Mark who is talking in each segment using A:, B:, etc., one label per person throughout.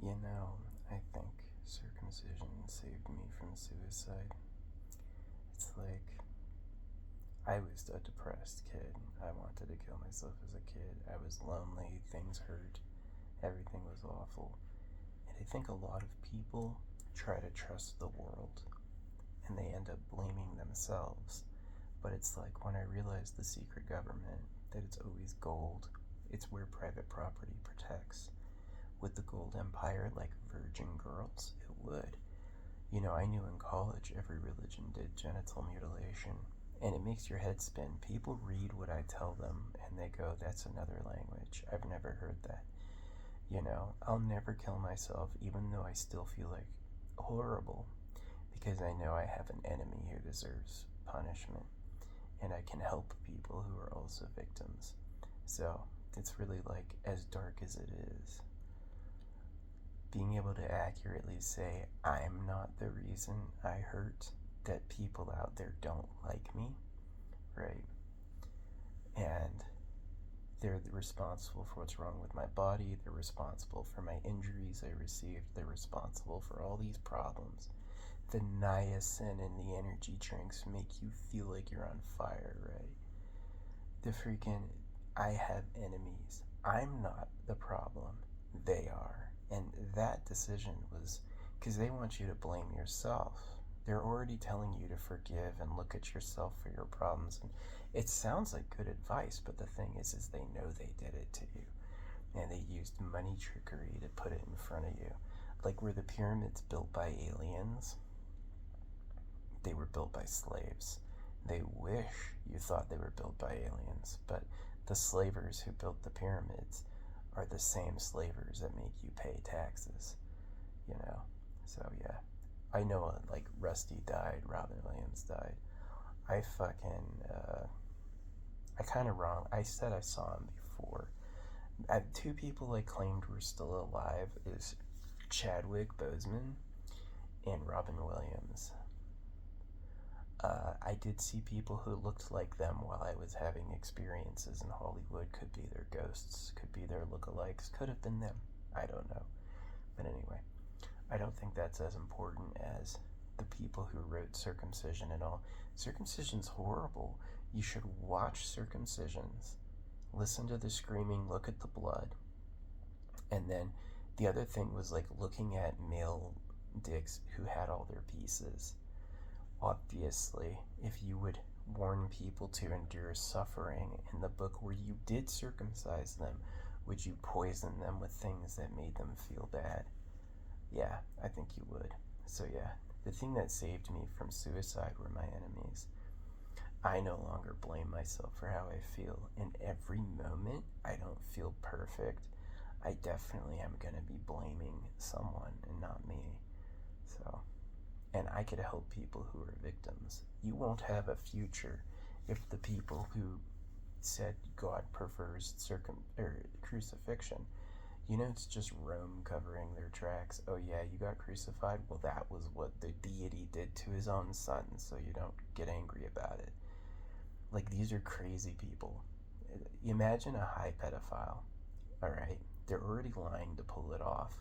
A: You know, I think circumcision saved me from suicide. It's like I was a depressed kid. I wanted to kill myself as a kid. I was lonely, things hurt, everything was awful. And I think a lot of people try to trust the world and they end up blaming themselves. But it's like when I realized the secret government, that it's always gold, it's where private property protects. Would the gold empire like virgin girls? It would. You know, I knew in college every religion did genital mutilation, and it makes your head spin. People read what I tell them and they go, that's another language. I've never heard that. You know, I'll never kill myself, even though I still feel like horrible, because I know I have an enemy who deserves punishment, and I can help people who are also victims. So it's really like as dark as it is, being able to accurately say, I'm not the reason I hurt, that people out there don't like me, right? And they're responsible for what's wrong with my body, they're responsible for my injuries I received, they're responsible for all these problems. The niacin in the energy drinks make you feel like you're on fire, right? The freaking, I have enemies. I'm not the problem. They are. And that decision was because they want you to blame yourself. They're already telling you to forgive and look at yourself for your problems. And it sounds like good advice, but the thing is they know they did it to you. And they used money trickery to put it in front of you. Like, were the pyramids built by aliens? They were built by slaves. They wish you thought they were built by aliens, but the slavers who built the pyramids are the same slavers that make you pay taxes, you know? So, yeah. I know, like, Rusty died, Robin Williams died. I kind of wrong. I said I saw him before. Two people I claimed were still alive is Chadwick Boseman and Robin Williams. I did see people who looked like them while I was having experiences in Hollywood. Could be their ghosts, could be their lookalikes, could have been them. I don't know. But anyway, I don't think that's as important as the people who wrote circumcision and all. Circumcision's horrible. You should watch circumcisions, listen to the screaming, look at the blood. And then the other thing was like looking at male dicks who had all their pieces. Obviously, if you would warn people to endure suffering in the book where you did circumcise them, would you poison them with things that made them feel bad? Yeah, I think you would. So, yeah, the thing that saved me from suicide were my enemies. I no longer blame myself for how I feel. In every moment, I don't feel perfect. I definitely am going to be blaming someone and not me. So, and I could help people who are victims. You won't have a future if the people who said God prefers crucifixion, you know, it's just Rome covering their tracks. Oh yeah, you got crucified? Well, that was what the deity did to his own son, so you don't get angry about it. Like, these are crazy people. Imagine a high pedophile, alright? They're already lying to pull it off.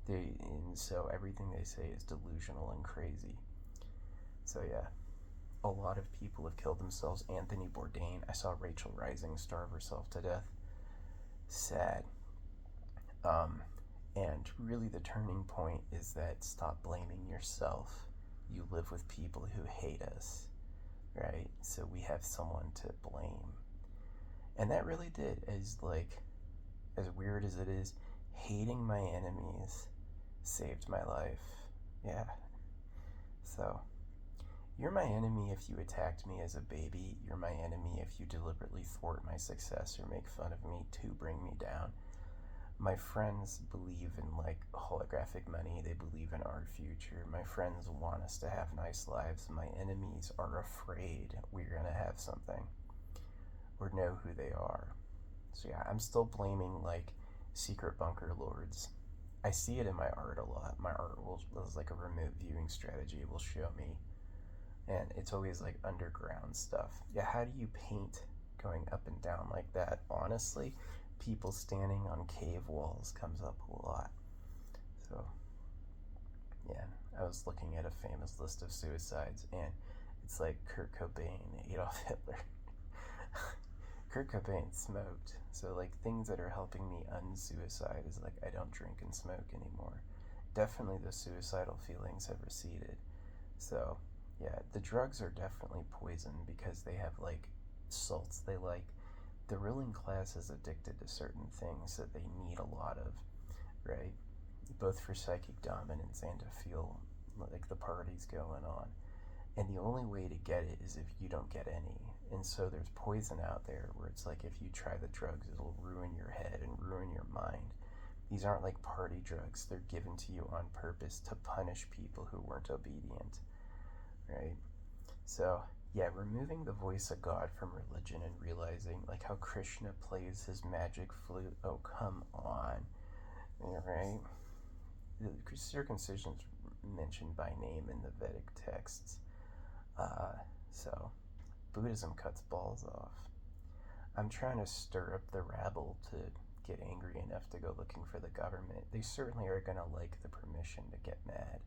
A: And so everything they say is delusional and crazy. So yeah, a lot of people have killed themselves. Anthony Bourdain, I saw Rachel Rising starve herself to death. Sad. And really the turning point is that stop blaming yourself. You live with people who hate us, right? So we have someone to blame. And that really did, as weird as it is, hating my enemies saved my life. Yeah. So, you're my enemy if you attacked me as a baby. You're my enemy if you deliberately thwart my success or make fun of me to bring me down. My friends believe in like holographic money. They believe in our future. My friends want us to have nice lives. My enemies are afraid we're going to have something or know who they are. So yeah, I'm still blaming like secret bunker lords. I see it in my art a lot. My art will is like a remote viewing strategy. It will show me, and it's always like underground stuff. Yeah, how do you paint going up and down like that? Honestly, people standing on cave walls comes up a lot. So, yeah, I was looking at a famous list of suicides, and it's like Kurt Cobain, Adolf Hitler. Kurt Cobain smoked, so like things that are helping me unsuicide is like I don't drink and smoke anymore. Definitely the suicidal feelings have receded. So, yeah, the drugs are definitely poison because they have like salts they like. The ruling class is addicted to certain things that they need a lot of, right? Both for psychic dominance and to feel like the party's going on. And the only way to get it is if you don't get any. And so there's poison out there where it's like if you try the drugs, it'll ruin your head and ruin your mind. These aren't like party drugs, they're given to you on purpose to punish people who weren't obedient, right? So, yeah, removing the voice of God from religion and realizing like how Krishna plays his magic flute. Oh, come on, right? The circumcision's mentioned by name in the Vedic texts. So, Buddhism cuts balls off. I'm trying to stir up the rabble to get angry enough to go looking for the government. They certainly are going to like the permission to get mad,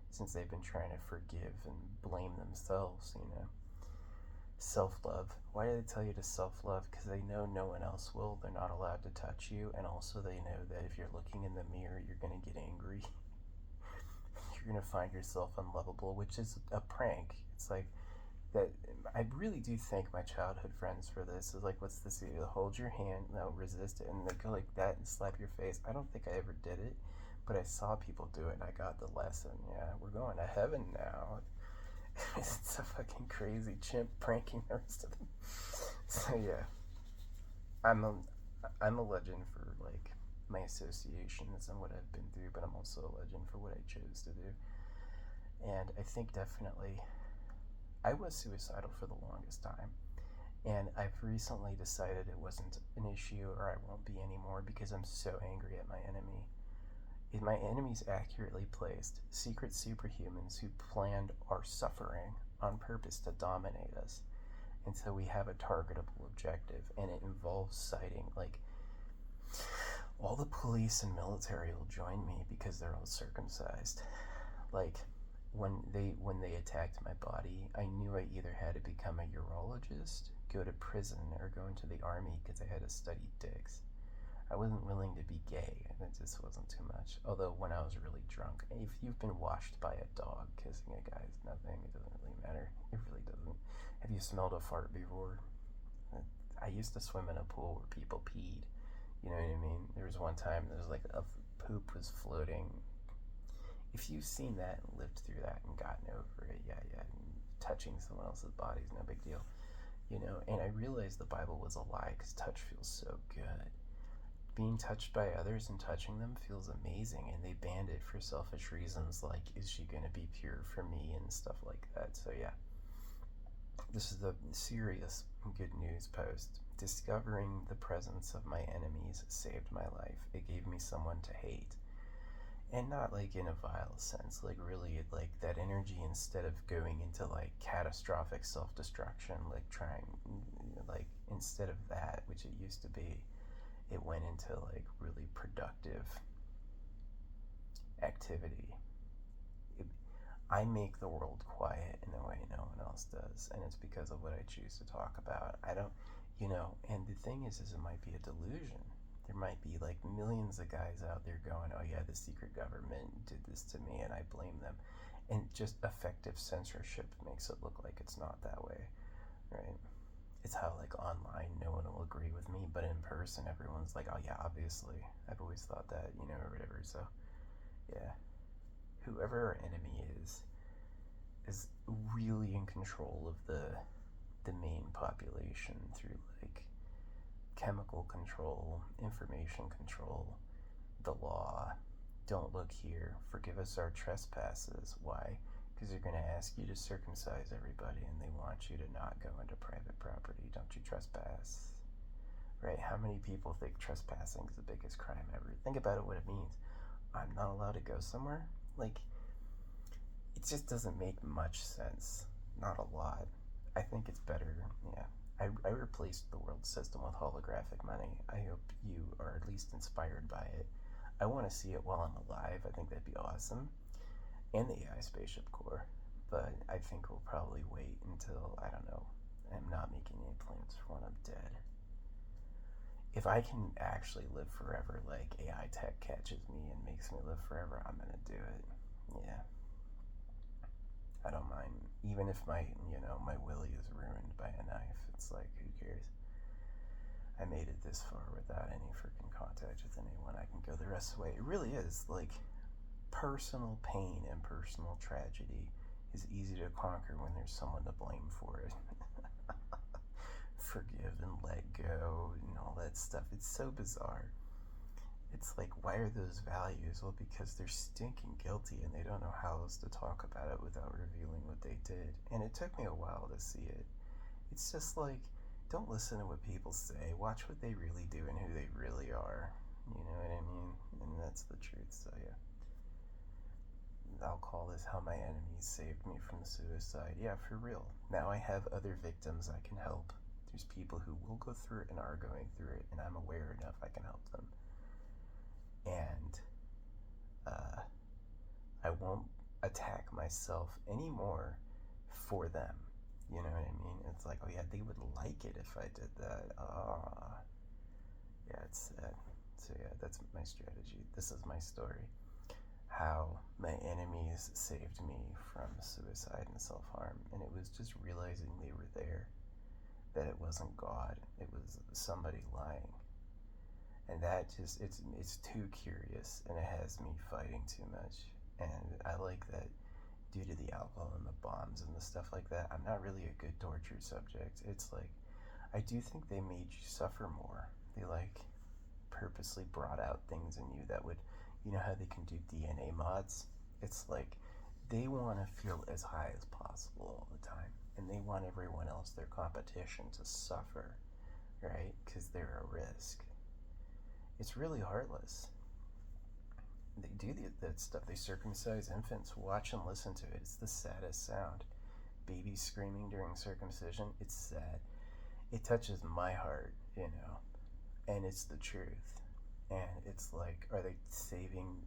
A: since they've been trying to forgive and blame themselves, you know. Self-love. Why do they tell you to self-love? Because they know no one else will. They're not allowed to touch you, and also they know that if you're looking in the mirror, you're going to get angry. You're going to find yourself unlovable, which is a prank. It's like that. I really do thank my childhood friends for this. It's like, what's this? You hold your hand, no, resist it, and they go like that and slap your face. I don't think I ever did it, but I saw people do it, and I got the lesson. Yeah, we're going to heaven now. It's a fucking crazy chimp pranking the rest of them. So yeah, I'm a legend for like my associations and what I've been through, but I'm also a legend for what I chose to do. And I think definitely I was suicidal for the longest time, and I've recently decided it wasn't an issue, or I won't be anymore, because I'm so angry at my enemy. My enemies accurately placed secret superhumans who planned our suffering on purpose to dominate us. And so we have a targetable objective, and it involves citing, like, all the police and military will join me because they're all circumcised. Like, when they attacked my body, I knew I either had to become a urologist, go to prison, or go into the army because I had to study dicks. I wasn't willing to be gay, and it just wasn't too much. Although when I was really drunk, if you've been washed by a dog, kissing a guy is nothing. It doesn't really matter. It really doesn't. Have you smelled a fart before? I used to swim in a pool where people peed. You know what I mean? There was one time there was like a poop was floating. If you've seen that and lived through that and gotten over it, yeah. Touching someone else's body is no big deal. You know, and I realized the Bible was a lie because touch feels so good. Being touched by others and touching them feels amazing, and they banned it for selfish reasons like, is she going to be pure for me and stuff like that. So yeah, this is the serious good news post. Discovering the presence of my enemies saved my life. It gave me someone to hate, and not like in a vile sense, like really like that energy, instead of going into like catastrophic self-destruction, like trying, like instead of that, which it used to be, it went into like really productive activity. I make the world quiet in a way no one else does, and it's because of what I choose to talk about. I don't, you know, and the thing is it might be a delusion. There might be like millions of guys out there going, oh yeah, the secret government did this to me and I blame them. And just effective censorship makes it look like it's not that way, right? It's how like online no one will agree with me, but in person everyone's like, oh yeah, obviously I've always thought that, you know, or whatever. So yeah, whoever our enemy is really in control of the main population through like chemical control, information control, the law. Don't look here, forgive us our trespasses. Why? Because they're going to ask you to circumcise everybody, and they want you to not go into private property. Don't you trespass? Right? How many people think trespassing is the biggest crime ever? Think about it, what it means. I'm not allowed to go somewhere? Like, it just doesn't make much sense. Not a lot. I think it's better, yeah. I replaced the world system with holographic money. I hope you are at least inspired by it. I want to see it while I'm alive. I think that'd be awesome. And the AI spaceship core. But I think we'll probably wait until, I don't know, I'm not making any plans for when I'm dead. If I can actually live forever, like AI tech catches me and makes me live forever, I'm gonna do it. Yeah. I don't mind. Even if my willy is ruined by a knife, it's like, who cares? I made it this far without any freaking contact with anyone. I can go the rest of the way. It really is, like, personal pain and personal tragedy is easy to conquer when there's someone to blame for it. Forgive and let go and all that stuff. It's so bizarre. It's like, why are those values? Well, because they're stinking guilty and they don't know how else to talk about it without revealing what they did. And it took me a while to see it. It's just like, don't listen to what people say. Watch what they really do and who they really are. You know what I mean? And that's the truth. So yeah, I'll call this how my enemies saved me from suicide. Yeah, for real. Now I have other victims I can help. There's people who will go through it and are going through it, and I'm aware enough I can help them. And I won't attack myself anymore for them. You know what I mean? It's like, oh yeah, they would like it if I did that. Yeah, it's sad. So yeah, that's my strategy. This is my story. How my enemies saved me from suicide and self-harm. And it was just realizing they were there. That it wasn't God. It was somebody lying. And that just, it's too curious, and it has me fighting too much. And I like that due to the alcohol and the bombs and the stuff like that, I'm not really a good torture subject. It's like, I do think they made you suffer more. They like purposely brought out things in you that would, you know how they can do DNA mods? It's like, they want to feel as high as possible all the time. And they want everyone else, their competition, to suffer, right? Because they're a risk. It's really heartless. They do that stuff. They circumcise infants. Watch and listen to it. It's the saddest sound. Babies screaming during circumcision. It's sad. It touches my heart, you know. And it's the truth. And it's like, are they saving...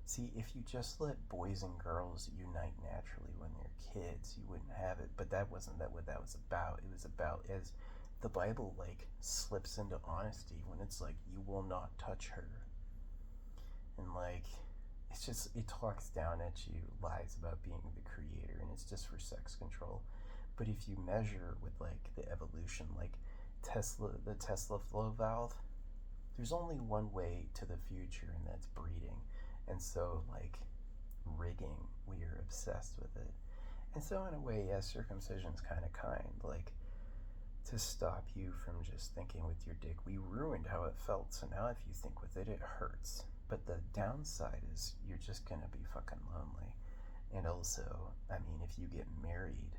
A: See, if you just let boys and girls unite naturally when they're kids, you wouldn't have it. But that wasn't what that was about. It was about, as the Bible, like, slips into honesty when it's like, you will not touch her. And, like, it's just, it talks down at you, lies about being the creator, and it's just for sex control. But if you measure with, like, the evolution, like the Tesla flow valve, there's only one way to the future, and that's breeding. And so, like, rigging, we are obsessed with it. And so, in a way, yeah, circumcision's kind of kind. Like, to stop you from just thinking with your dick. We ruined how it felt, so now if you think with it, it hurts. But the downside is you're just gonna be fucking lonely. And also, I mean, if you get married,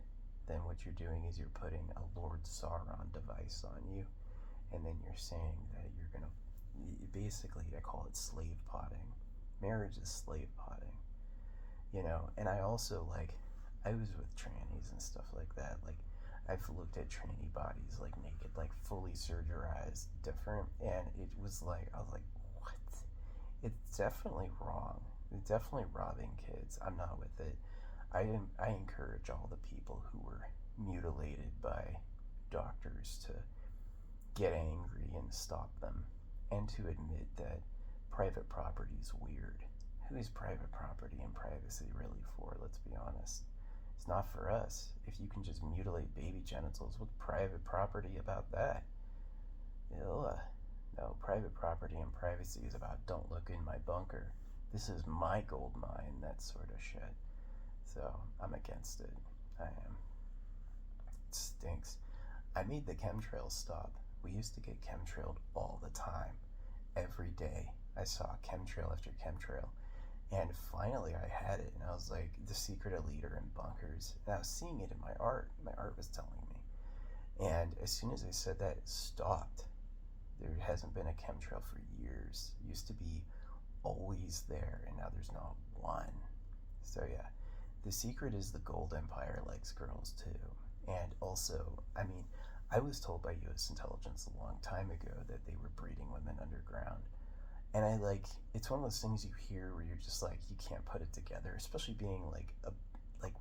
A: then what you're doing is you're putting a Lord Sauron device on you, and then you're saying that you're gonna, basically, I call it slave potting. Marriage is slave potting, you know. And I also, like, I was with trannies and stuff like that. Like, I've looked at tranny bodies, like, naked, like, fully surgerized, different, and it was like, I was like, what? It's definitely wrong. It's definitely robbing kids. I'm not with it. I encourage all the people who were mutilated by doctors to get angry and stop them, and to admit that private property is weird. Who is private property and privacy really for? Let's be honest. It's not for us. If you can just mutilate baby genitals, what's private property about that? Ew. No, private property and privacy is about, don't look in my bunker. This is my gold mine, that sort of shit. So, I'm against it. I am. It stinks. I made the chemtrails stop. We used to get chemtrailed all the time. Every day I saw chemtrail after chemtrail. And finally I had it, and I was like, the secret leader in bunkers. And I was seeing it in my art. My art was telling me. And as soon as I said that, it stopped. There hasn't been a chemtrail for years. It used to be always there, and now there's not one. So yeah, the secret is the gold empire likes girls too. And also, I mean, I was told by US intelligence a long time ago that they were breeding women underground. And it's one of those things you hear where you're just like, you can't put it together, especially being like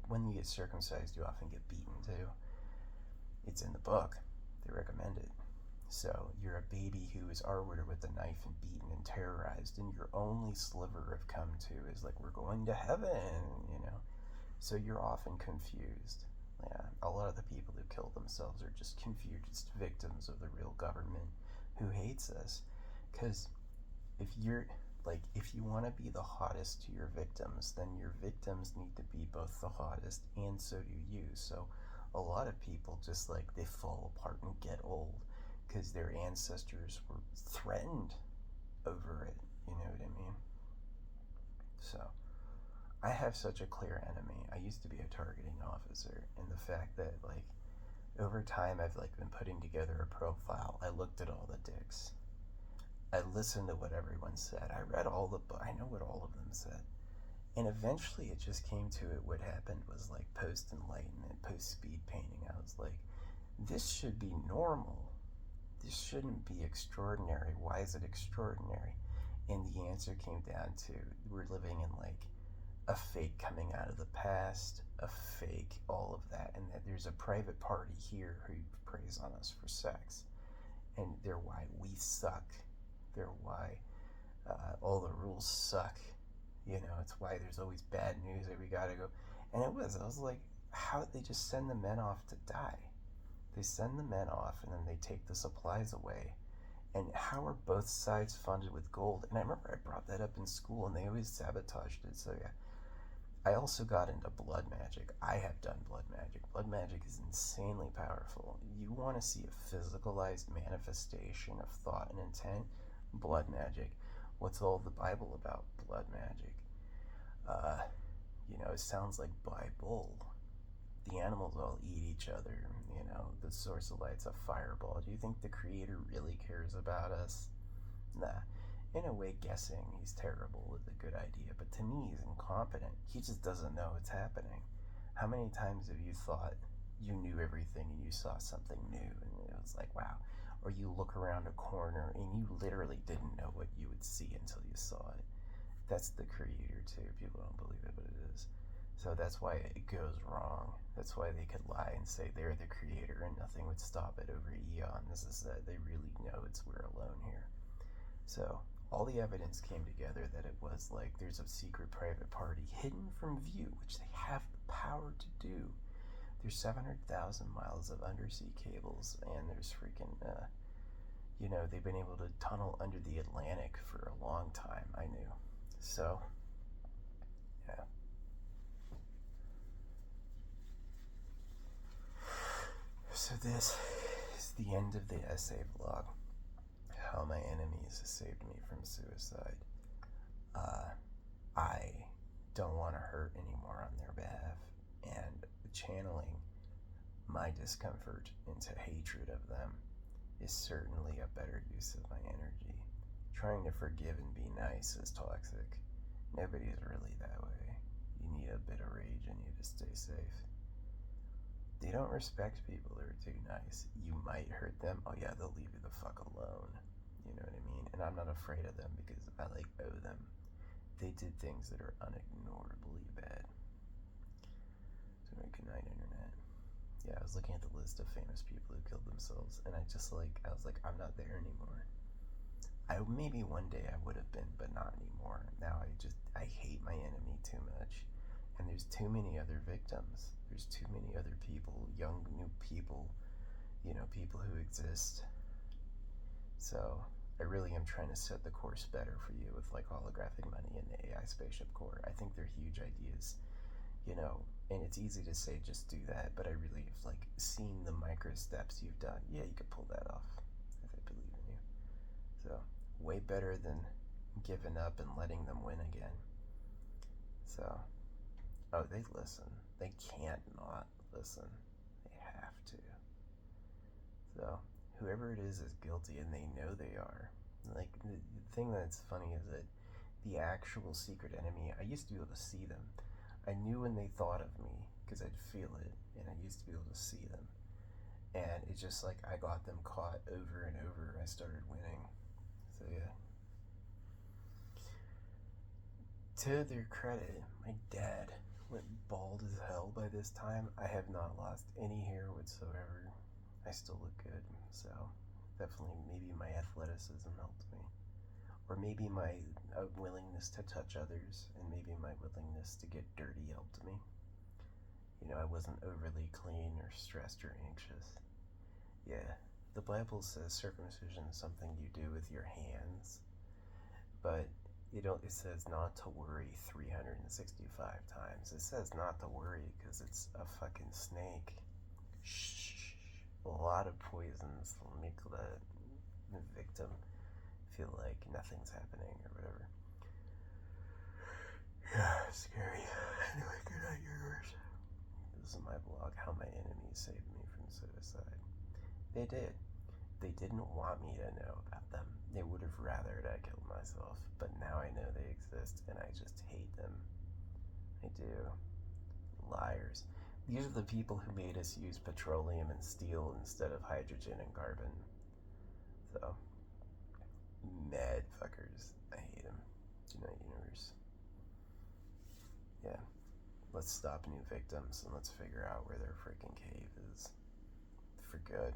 A: when you get circumcised, you often get beaten too. It's in the book. They recommend it. So you're a baby who is armored with a knife and beaten and terrorized, and your only sliver of come to is like, we're going to heaven. So you're often confused. Yeah, a lot of the people who kill themselves are just confused victims of the real government who hates us. Because if you want to be the hottest to your victims, then your victims need to be both the hottest, and so do you. So a lot of people just they fall apart and get old because their ancestors were threatened over it. You know what I mean? So I have such a clear enemy. I used to be a targeting officer, and the fact that over time I've been putting together a profile. I looked at all the dicks. I listened to what everyone said. I read all the books. I know what all of them said. And eventually it just came to it. What happened was post-enlightenment, post-speed painting. I was like, this should be normal. This shouldn't be extraordinary. Why is it extraordinary? And the answer came down to, we're living in a fake coming out of the past, a fake all of that, and that there's a private party here who preys on us for sex. And they're why we suck. They're why all the rules suck. It's why there's always bad news that we gotta go. And I was like, how did they just send the men off to die? They send the men off and then they take the supplies away. And how are both sides funded with gold? And I remember I brought that up in school and they always sabotaged it. So yeah. I also got into blood magic. I have done blood magic. Blood magic is insanely powerful. You want to see a physicalized manifestation of thought and intent? Blood magic. What's all the Bible about? Blood magic. It sounds like Bible. The animals all eat each other. The source of light's a fireball. Do you think the creator really cares about us? Nah. In a way, guessing he's terrible with a good idea, but to me, he's incompetent. He just doesn't know what's happening. How many times have you thought you knew everything and you saw something new and it was like, wow? Or you look around a corner and you literally didn't know what you would see until you saw it. That's the creator too. People don't believe it, but it is. So that's why it goes wrong. That's why they could lie and say they're the creator and nothing would stop it over eons. This is that they really know we're alone here. So all the evidence came together that it was there's a secret private party hidden from view, which they have the power to do. There's 700,000 miles of undersea cables, and there's freaking, they've been able to tunnel under the Atlantic for a long time, I knew. So, yeah. So this is the end of the essay vlog. How my enemies saved me from suicide. I don't want to hurt anymore on their behalf, and channeling my discomfort into hatred of them is certainly a better use of my energy. Trying to forgive and be nice is toxic. Nobody's really that way. You need a bit of rage in you to stay safe. They don't respect people who are too nice. You might hurt them. Oh yeah, they'll leave you the fuck alone. You know what I mean? And I'm not afraid of them because I owe them. They did things that are unignorably bad. So good night, internet. Yeah, I was looking at the list of famous people who killed themselves, and I was like, I'm not there anymore. Maybe one day I would have been, but not anymore. Now I hate my enemy too much. And there's too many other victims. There's too many other people, young, new people, people who exist. So I really am trying to set the course better for you with holographic money and the AI spaceship core. I think they're huge ideas, and it's easy to say just do that, but I really have seen the micro steps you've done. Yeah, you could pull that off if I believe in you. So way better than giving up and letting them win again. So, oh, they listen. They can't not listen. They have to. So whoever it is guilty, and they know they are. The thing that's funny is that the actual secret enemy, I used to be able to see them. I knew when they thought of me because I'd feel it, and I used to be able to see them. And it's just I got them caught over and over. I started winning. So yeah. To their credit, my dad went bald as hell by this time. I have not lost any hair whatsoever. I still look good, so definitely maybe my athleticism helped me. Or maybe my willingness to touch others and maybe my willingness to get dirty helped me. You know, I wasn't overly clean or stressed or anxious. Yeah, the Bible says circumcision is something you do with your hands, but it says not to worry 365 times. It says not to worry because it's a fucking snake. Shh. A lot of poisons will make the victim feel like nothing's happening or whatever. Yeah, scary. Anyway, good night, yours. This is my blog, How My Enemies Saved Me from Suicide. They did. They didn't want me to know about them. They would have rathered I killed myself, but now I know they exist and I just hate them. I do. Liars. These are the people who made us use petroleum and steel instead of hydrogen and carbon. So, mad fuckers. I hate them. Good night, universe. Yeah. Let's stop new victims and let's figure out where their freaking cave is. For good.